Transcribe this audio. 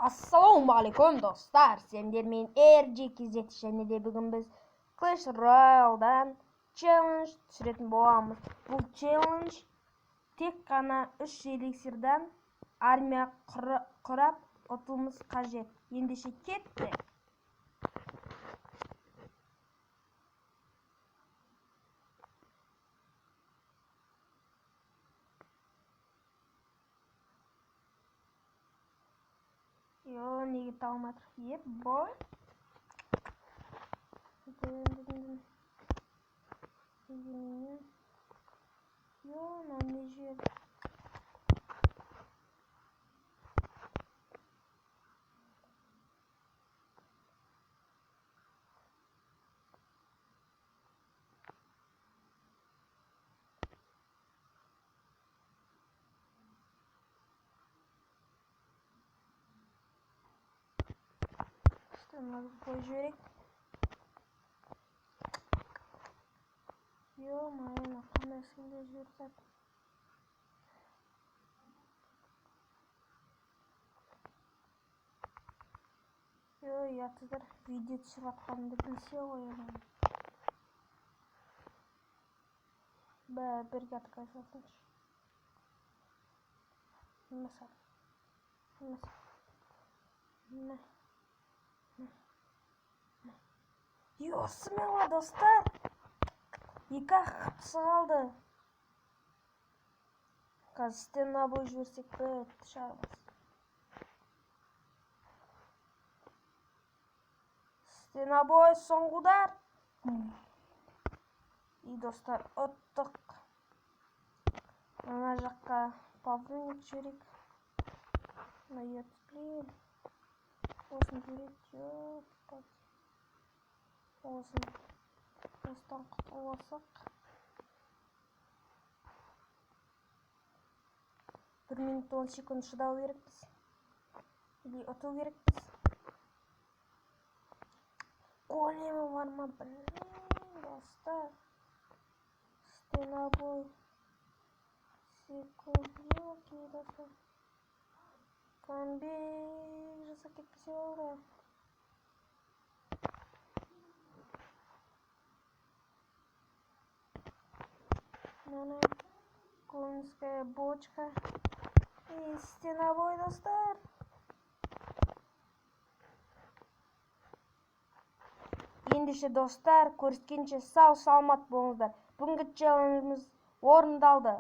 Assalomu alaykum do'stlar. Sendер men R8 және де бүгін біз Clash Royale'дан challenge түсіретін боламыз. Бұл challenge тек қана 3 эликсирдан армия құрап ұтуымыз қажет. Ендеше кеттік. Yo, неге талматыр? Еп, бой. Yo, не жер. Надо пожарить. Ё-моё, қандай сынды жүрсек. Ұятсыздар, видео түсіріп атқанымды білсе ғой. Бірге атқайсасыншы. Смело, достар. Екі қыпсы қалды. Қазір стена бой жіберсек бітті шармыз. Стена бой соңғы удар. И достар, ұттық. Ана жаққа павлоник жіберек. Осын жіберек. Осын осыдан құтыласақ. 1 минут 10 секунд шыдау керекпіз. Или ұту керекпіз. Големі бар ма? Достар. Стена бой. Секунд достар. Камбек жасап кетпесе болды. Конская бочка. И стена бой, достар. Ендеше достар, көріскенше сау саламат болыңыздар. Бүгінгі челленджіміз орындалды.